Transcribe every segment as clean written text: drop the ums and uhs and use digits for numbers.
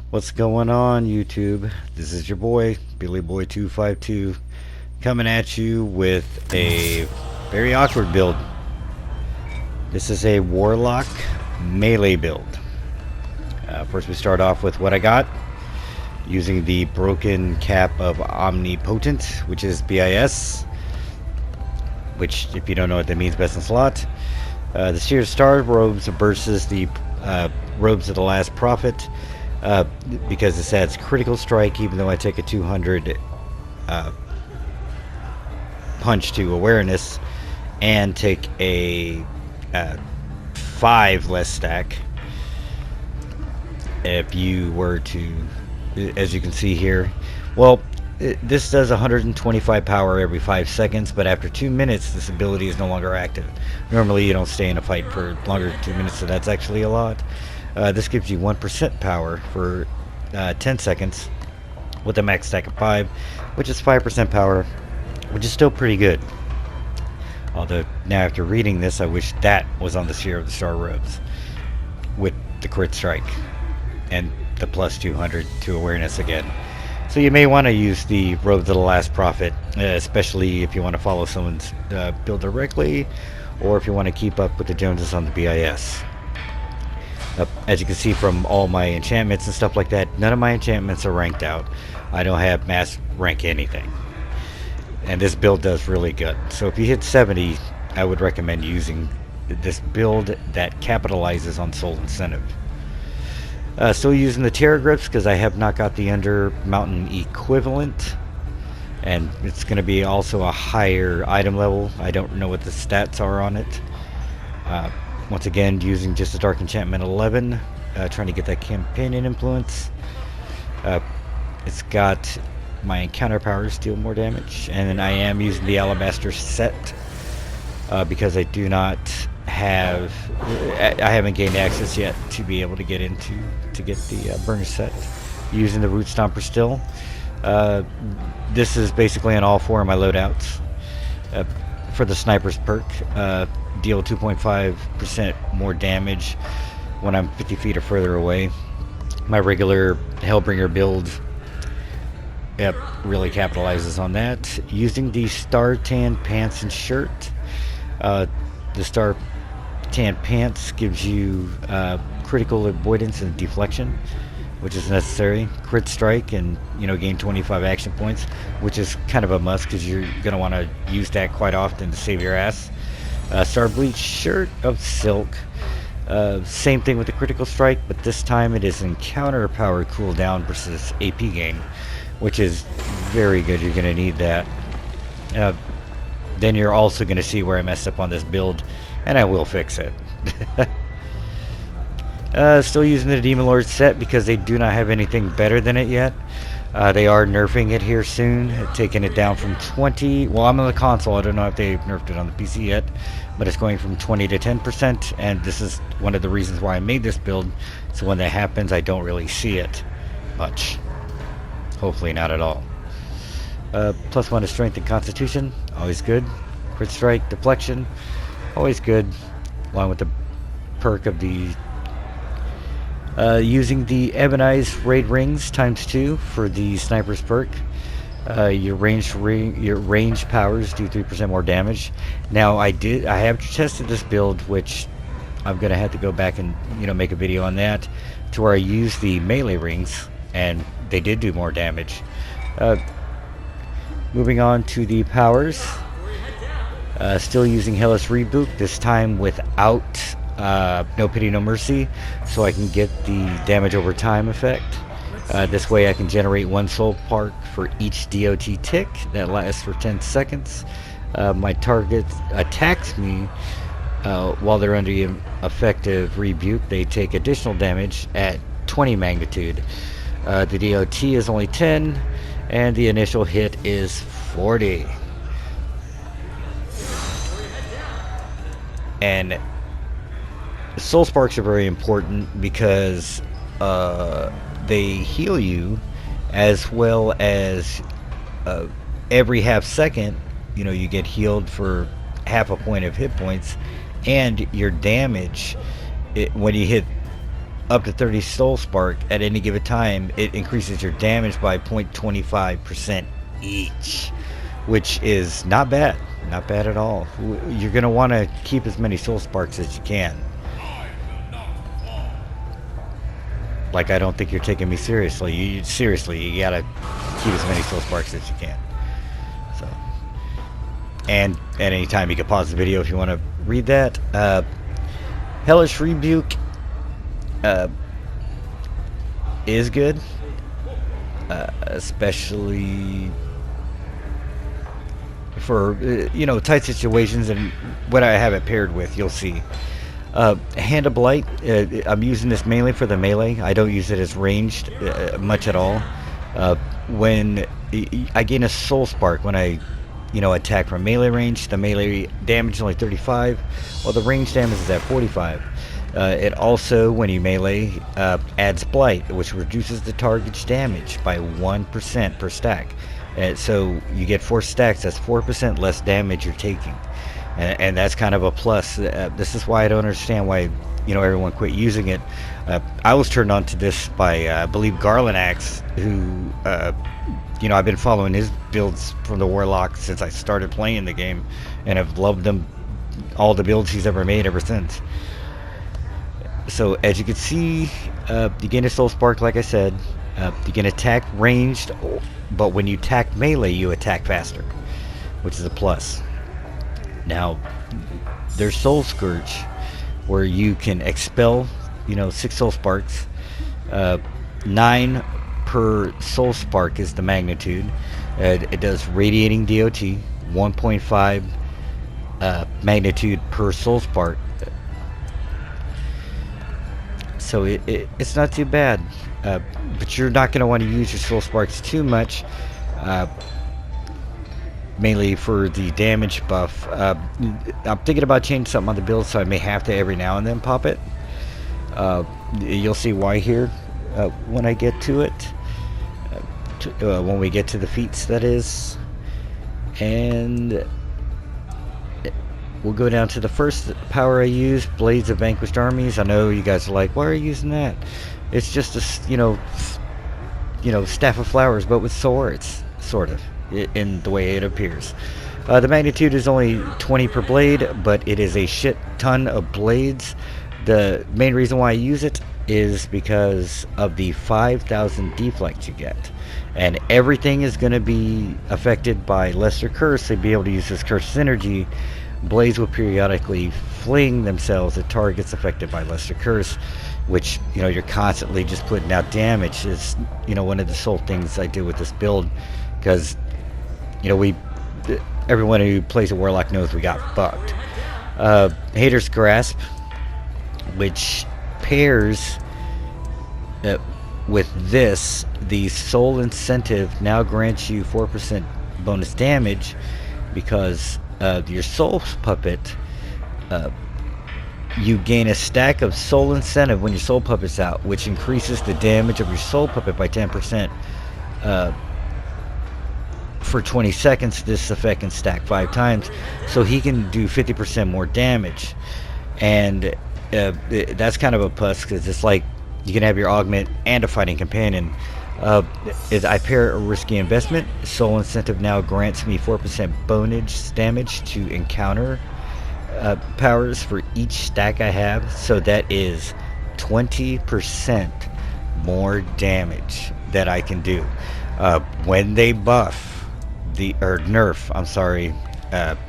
What's going on, YouTube? This is your boy, Billy Boy 252, coming at you with a very awkward build. This is a Warlock Melee build. First we start off with what I got, using the broken cap of Omnipotent, which is BIS, which, if you don't know what that means, best in slot. The Seer Star robes versus the robes of the Last Prophet. Because this adds critical strike, even though I take a 200 punch to awareness and take a 5 less stack. If you were to, as you can see here, well, this does 125 power every 5 seconds, but after 2 minutes this ability is no longer active. Normally you don't stay in a fight for longer than 2 minutes, so that's actually a lot. This gives you 1% power for 10 seconds with a max stack of 5, which is 5% power, which is still pretty good. Although now after reading this, I wish that was on the Seer of the Star robes with the crit strike and the plus 200 to awareness again. So you may want to use the robes of the Last Prophet, especially if you want to follow someone's build directly, or if you want to keep up with the Joneses on the BIS. As you can see from all my enchantments and stuff like that, none of my enchantments are ranked out. I don't have mass rank anything. And this build does really good. So if you hit 70, I would recommend using this build that capitalizes on soul incentive. Still using the Terra Grips because I have not got the Under Mountain equivalent. And it's going to be also a higher item level. I don't know what the stats are on it. Once again, using just a Dark Enchantment 11, trying to get that Companion influence. It's got my encounter powers deal more damage, and then I am using the Alabaster set because I do not have, I haven't gained access yet to be able to get the Burner set. Using the Root Stomper still. This is basically on all 4 of my loadouts. For the Sniper's perk, deal 2.5% more damage when I'm 50 feet or further away. My regular Hellbringer build, really capitalizes on that. Using the Star Tan pants and shirt. The Star Tan pants gives you critical avoidance and deflection, which is necessary. Crit strike and gain 25 action points, which is kind of a must because you're going to want to use that quite often to save your ass. Star Bleach shirt of silk. Same thing with the critical strike, but this time it is encounter power cooldown versus AP gain, which is very good. You're going to need that. Then you're also going to see where I messed up on this build, and I will fix it. Still using the Demon Lord set because they do not have anything better than it yet. They are nerfing it here soon, taking it down from 20. Well, I'm on the console. I don't know if they've nerfed it on the PC yet, but it's going from 20 to 10%, and this is one of the reasons why I made this build. So when that happens, I don't really see it much. Hopefully not at all. +1 to strength and constitution, always good. Crit strike, deflection, always good. Along with the perk of the using the Ebonized Raid Rings ×2 for the Sniper's perk. Your range powers do 3% more damage. Now I have tested this build, which I'm gonna have to go back and make a video on that, to where I use the melee rings and they did do more damage. Moving on to the powers. Still using Hellish Reboot, this time without No Pity No Mercy, so I can get the damage over time effect. This way I can generate 1 soul spark for each DOT tick that lasts for 10 seconds. My target attacks me while they're under effective rebuke. They take additional damage at 20 magnitude. The DOT is only 10 and the initial hit is 40. And soul sparks are very important because they heal you, as well as every half second you get healed for ½ point of hit points, and your damage when you hit up to 30 soul spark at any given time, it increases your damage by 0.25% each, which is not bad. Not bad at all. You're going to want to keep as many soul sparks as you can. Like, I don't think you're taking me seriously. Seriously, you gotta keep as many soul sparks as you can. So, and at any time you can pause the video if you want to read that. Hellish Rebuke is good, especially for tight situations, and what I have it paired with, you'll see. Hand of Blight, I'm using this mainly for the melee. I don't use it as ranged much at all. When I gain a soul spark when I attack from melee range, the melee damage is only 35, while the range damage is at 45. It also, when you melee, adds Blight, which reduces the target's damage by 1% per stack. So you get 4 stacks, that's 4% less damage you're taking. And that's kind of a plus. This is why I don't understand why everyone quit using it. I was turned on to this by I believe Garland Axe, who I've been following his builds from the Warlock since I started playing the game, and have loved them, all the builds he's ever made ever since. So as you can see, you gain a soul spark, like I said. You can attack ranged, but when you attack melee, you attack faster, which is a plus. Now, there's Soul Scourge, where you can expel, 6 soul sparks. 9 per soul spark is the magnitude. It does radiating DOT, 1.5 magnitude per soul spark. So it's not too bad, but you're not going to want to use your soul sparks too much. Mainly for the damage buff. I'm thinking about changing something on the build, so I may have to every now and then pop it. You'll see why here when I get to it. When we get to the feats, that is. And we'll go down to the first power I use, Blades of Vanquished Armies. I know you guys are like, why are you using that? It's just a, Staff of Flowers, but with swords, sort of, in the way it appears. The magnitude is only 20 per blade, but it is a shit ton of blades. The main reason why I use it is because of the 5,000 deflect you get, and everything is going to be affected by Lesser Curse. So be able to use this curse synergy. Blades will periodically fling themselves at targets affected by Lesser Curse, which you're constantly just putting out damage. Is one of the sole things I do with this build, because everyone who plays a Warlock knows we got fucked. Hater's Grasp, which pairs with this, the Soul Incentive now grants you 4% bonus damage, because your Soul Puppet, you gain a stack of Soul Incentive when your Soul Puppet's out, which increases the damage of your Soul Puppet by 10%. For 20 seconds, this effect can stack 5 times, so he can do 50% more damage. And that's kind of a plus, because it's like you can have your augment and a fighting companion. I pair a risky investment. Soul Incentive now grants me 4% bonus damage to encounter powers for each stack I have, so that is 20% more damage that I can do. When they buff nerf,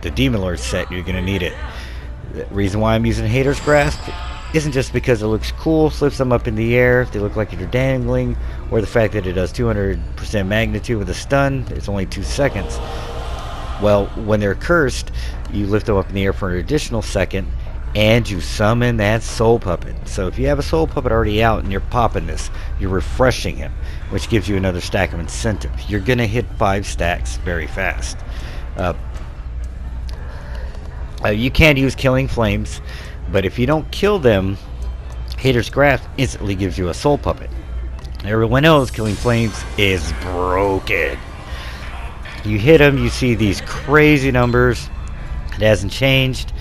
the Demon Lord set, you're gonna need it. The reason why I'm using Hater's Grasp isn't just because it looks cool, flips them up in the air, they look like you're dangling, or the fact that it does 200% magnitude with a stun. It's only 2 seconds. Well, when they're cursed, you lift them up in the air for an additional second, and you summon that Soul Puppet. So if you have a Soul Puppet already out and you're popping this, you're refreshing him, which gives you another stack of incentive. You're going to hit 5 stacks very fast. You can use Killing Flames, but if you don't kill them, Hater's Grasp instantly gives you a Soul Puppet. Everyone knows Killing Flames is broken. You hit them, you see these crazy numbers. It hasn't changed.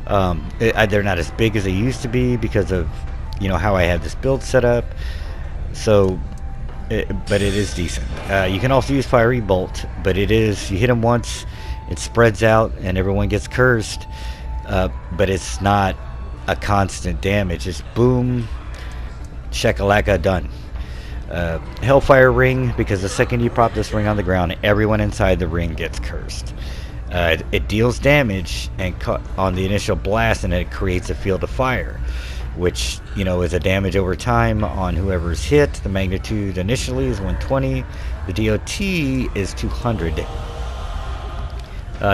They're not as big as they used to be because of you know, how I have this build set up. So, but it is decent. You can also use Fiery Bolt, but it is, you hit him once, it spreads out, and everyone gets cursed. But it's not a constant damage. It's boom, shakalaka, done. Hellfire Ring, because the second you prop this ring on the ground, everyone inside the ring gets cursed. It deals damage and on the initial blast, and it creates a field of fire, which, you know, is a damage over time on whoever's hit. The magnitude initially is 120. The DOT is 200.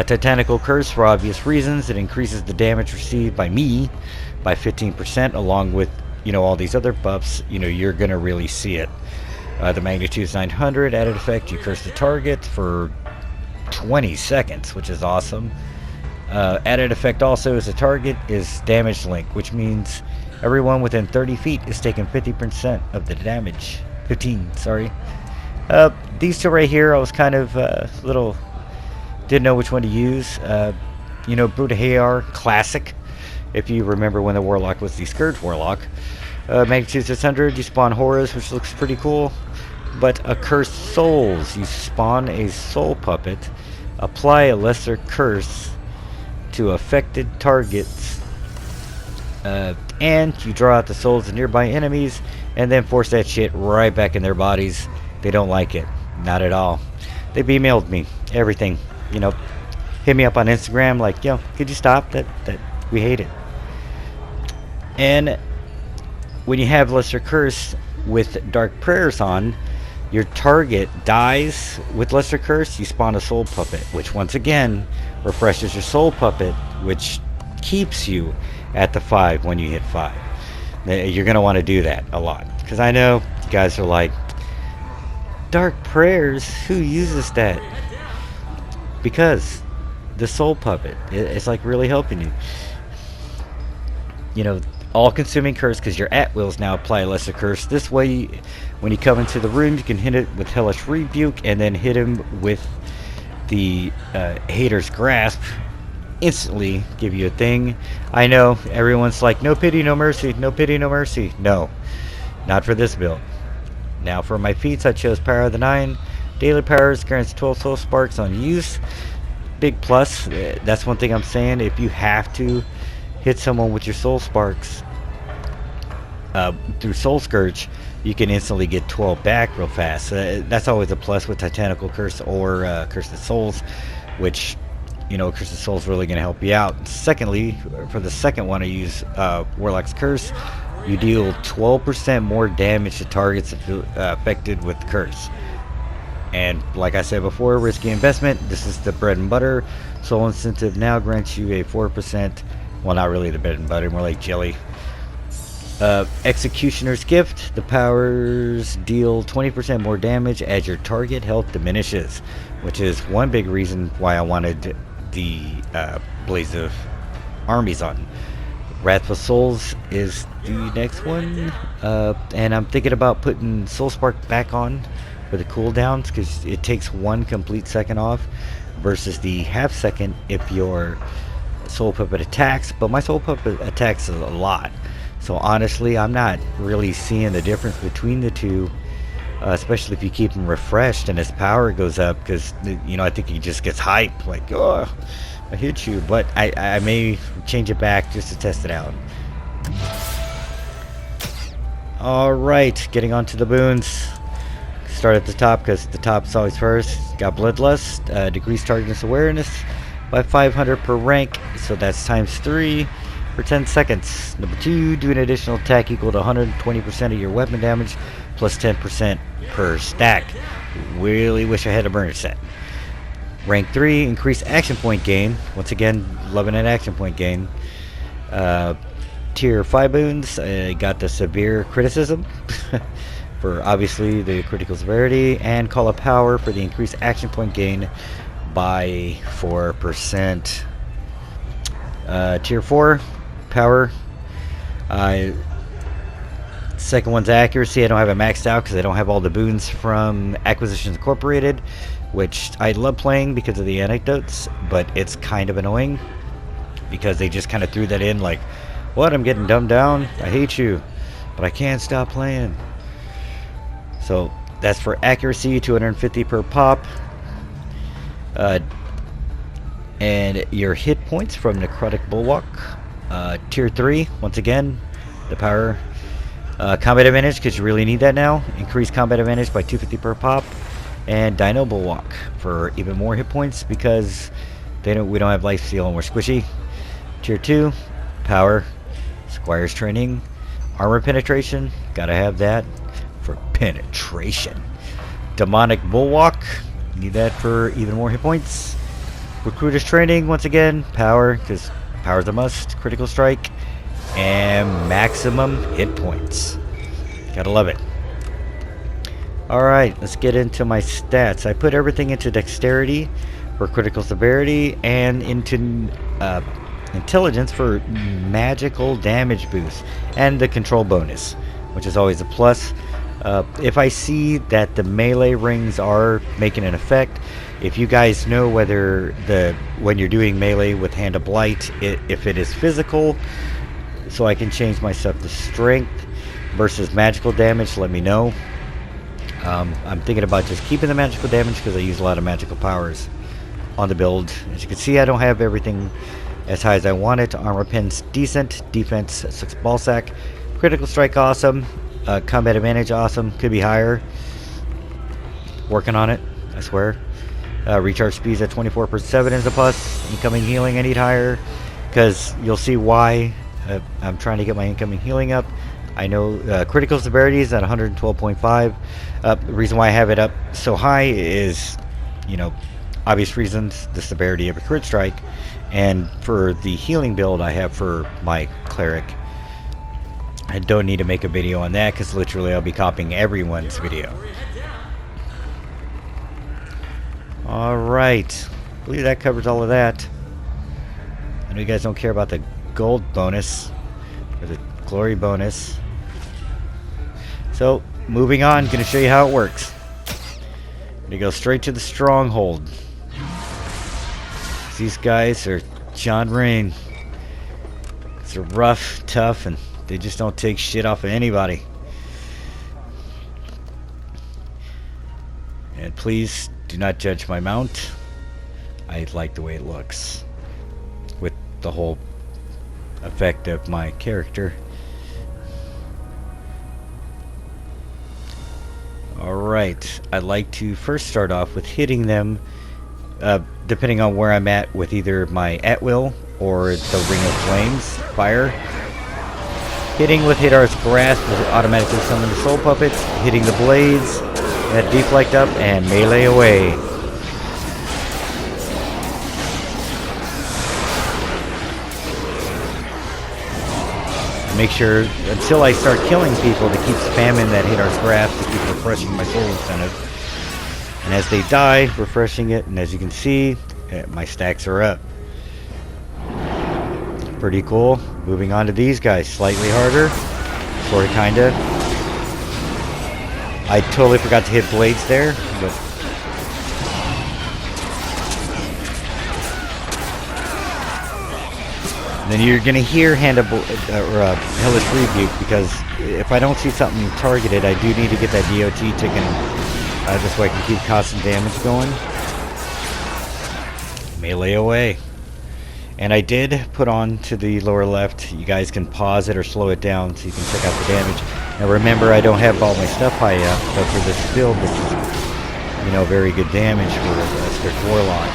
Titanical Curse, for obvious reasons. It increases the damage received by me by 15%, along with, you know, all these other buffs. You know, you're gonna really see it. The magnitude is 900. Added effect, you curse the target for 20 seconds, which is awesome. Added effect also is the target is damage link, which means everyone within 30 feet is taking 50% of the damage. 15, sorry. These two right here, I was kind of didn't know which one to use. You know, Brutahayar, classic. If you remember when the Warlock was the Scourge Warlock. Magnitude 600, you spawn Horrors, which looks pretty cool. But Accursed Souls, you spawn a soul puppet, apply a lesser curse to affected targets, and you draw out the souls of nearby enemies, and then force that shit right back in their bodies. They don't like it. Not at all. They emailed me. Everything. You know, hit me up on Instagram like, yo, could you stop that? We hate it. And when you have Lesser Curse with Dark Prayers on, your target dies with Lesser Curse, you spawn a soul puppet, which once again refreshes your soul puppet, which keeps you at the 5 when you hit 5. You're going to want to do that a lot, because I know you guys are like, Dark Prayers, who uses that? Because the soul puppet, it's like really helping you. You know, all-consuming curse, because your at-wills now apply a lesser curse. This way, when you come into the room, you can hit it with Hellish Rebuke, and then hit him with the Hater's Grasp. Instantly give you a thing. I know, everyone's like, no pity, no mercy, no pity, no mercy. No, not for this build. Now for my feats, I chose Power of the 9. Daily powers grants 12 soul sparks on use. Big plus. That's one thing I'm saying. If you have to hit someone with your soul sparks through Soul Scourge, you can instantly get 12 back real fast. That's always a plus with Titanical Curse or Curse of Souls, which, you know, Curse of Souls is really going to help you out. Secondly, for the second one, I use Warlock's Curse. You deal 12% more damage to targets affected with Curse. And like I said before, risky investment. This is the bread and butter. Soul Incentive now grants you a 4%. Well, not really the bread and butter, more like jelly. Executioner's Gift. The powers deal 20% more damage as your target health diminishes, which is one big reason why I wanted the Blaze of Armies on. Wrathful Souls is the next one. And I'm thinking about putting Soul Spark back on for the cooldowns, because it takes 1 complete second off versus the half second if your soul puppet attacks. But my soul puppet attacks a lot, so honestly I'm not really seeing the difference between the two, especially if you keep him refreshed and his power goes up, because, you know, I think he just gets hyped like, oh, I hit you. But I may change it back just to test it out. Alright, getting on to the boons. Start at the top, because the top is always first. Got Bloodlust, decrease target's awareness by 500 per rank, so that's times 3 for 10 seconds. Number 2, do an additional attack equal to 120% of your weapon damage plus 10% per stack. Really wish I had a burner set. Rank 3, increase action point gain. Once again, loving an action point gain. Tier 5 boons, got the severe criticism for obviously the critical severity, and Call of Power for the increased action point gain by 4%. Tier 4 power. Second one's accuracy. I don't have it maxed out because I don't have all the boons from Acquisitions Incorporated, which I love playing because of the anecdotes, but it's kind of annoying because they just kind of threw that in like, what, I'm getting dumbed down? I hate you. but I can't stop playing. So that's for accuracy, 250 per pop. And your hit points from Necrotic Bulwark, tier 3, once again, the power. Combat advantage, because you really need that now. Increase combat advantage by 250 per pop. And Dino Bulwark for even more hit points, because we don't have lifesteal and we're squishy. Tier 2, power. Squire's training. Armor penetration, gotta have that for penetration. Demonic Bulwark, need that for even more hit points. Recruiter's training, once again, power, because power's a must. Critical strike, and maximum hit points. Gotta love it. Alright, let's get into my stats. I put everything into dexterity for critical severity, and into intelligence for magical damage boost, and the control bonus, which is always a plus. If I see that the melee rings are making an effect, if you guys know whether when you're doing melee with Hand of Blight, if it is physical, so I can change my stuff to strength versus magical damage, let me know. I'm thinking about just keeping the magical damage because I use a lot of magical powers on the build. As you can see, I don't have everything as high as I want it. Armor pen's decent, defense 6 ball sack, critical strike awesome, combat advantage awesome, could be higher. Working on it, I swear. Recharge speeds at 24/7 is a plus. Incoming healing I need higher, because you'll see why. I'm trying to get my incoming healing up. I know critical severity is at 112.5. The reason why I have it up so high is, obvious reasons, the severity of a crit strike, and for the healing build I have for my cleric. I don't need to make a video on that, because literally I'll be copying everyone's video. Alright, I believe that covers all of that. I know you guys don't care about the gold bonus, or the glory bonus. So, moving on, going to show you how it works. Going to go straight to the stronghold. These guys are John Rain. They're rough, tough, and they just don't take shit off of anybody. And please do not judge my mount. I like the way it looks with the whole effect of my character. Alright, I'd like to first start off with hitting them, depending on where I'm at, with either my at-will or the Ring of Flames fire. Hitting with Hadar's Grasp will automatically summon the soul puppets. Hitting the blades, that deflect up and melee away. Make sure until I start killing people to keep spamming that Hadar's Grasp to keep refreshing my soul incentive. And as they die, refreshing it, and as you can see, my stacks are up. Pretty cool. Moving on to these guys, slightly harder, sorta kinda. I totally forgot to hit blades there, but then you're gonna hear Hellish Rebuke, because if I don't see something targeted, I do need to get that DOT ticking, just so I can keep constant damage going. Melee away. And I did put on to the lower left, you guys can pause it or slow it down so you can check out the damage. Now remember, I don't have all my stuff high up, but for this build, this is, very good damage for a strict warlock.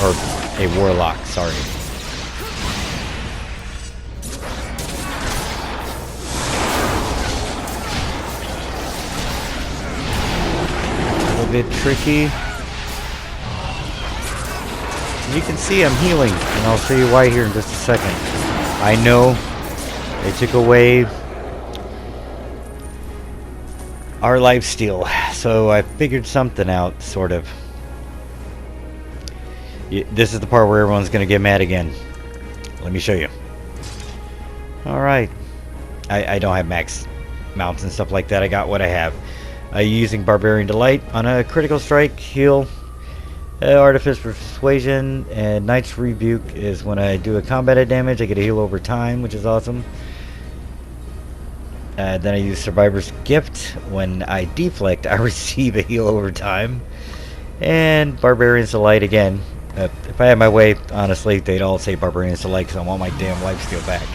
Or a warlock, sorry. A little bit tricky. You can see I'm healing, and I'll show you why here in just a second. I know they took away our lifesteal, so I figured something out, sort of. This is the part where everyone's going to get mad again. Let me show you. Alright. I don't have max mounts and stuff like that. I got what I have. Using Barbarian Delight on a critical strike, heal. Artifice Persuasion and Knight's Rebuke is when I do a combat damage. I get a heal over time, which is awesome. Then I use Survivor's Gift. When I deflect, I receive a heal over time. And Barbarian's Delight again. If I had my way, honestly, they'd all say Barbarian's Delight because I want my damn lifesteal back.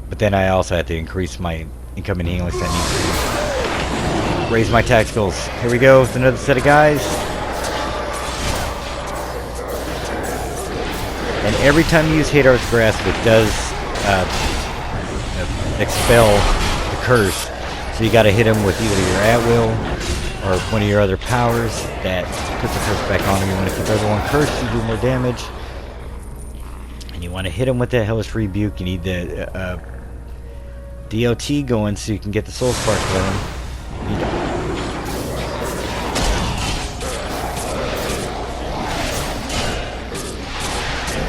But then I also have to increase my incoming healing, so I need to raise my attack skills. Here we go with another set of guys. And every time you use Hadar's Grasp, it does expel the curse. So you gotta hit him with either your at-will or one of your other powers that puts the curse back on him. You want to keep everyone cursed, you do more damage. And you want to hit him with that Hellish Rebuke. You need the DOT going so you can get the Soul Spark going.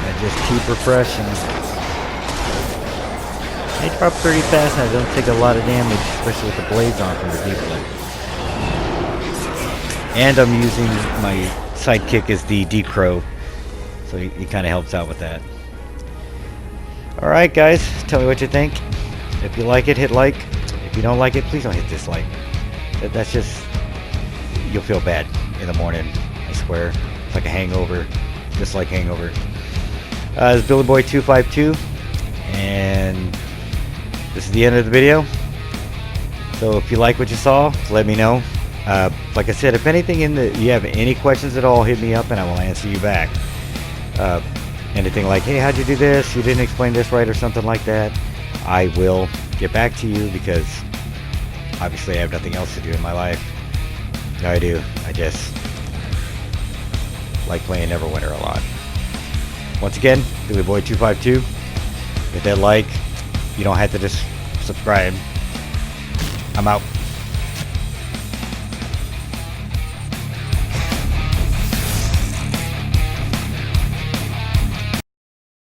And just keep refreshing. They drop pretty fast and I don't take a lot of damage, especially with the blades on from the deflect. And I'm using my sidekick as the Decrow, so he kind of helps out with that. Alright guys, tell me what you think. If you like it, hit like. If you don't like it, please don't hit dislike. That's just, you'll feel bad in the morning, I swear. It's like a hangover, just like hangover. This is Billy Boy 252, and this is the end of the video. So if you like what you saw, let me know. Like I said, if anything you have any questions at all, hit me up and I will answer you back. Anything like, hey, how'd you do this? You didn't explain this right or something like that. I will get back to you because obviously I have nothing else to do in my life. No, I do. I just like playing Neverwinter a lot. Once again, Billy Boy 252. Hit that like. You don't have to just subscribe. I'm out.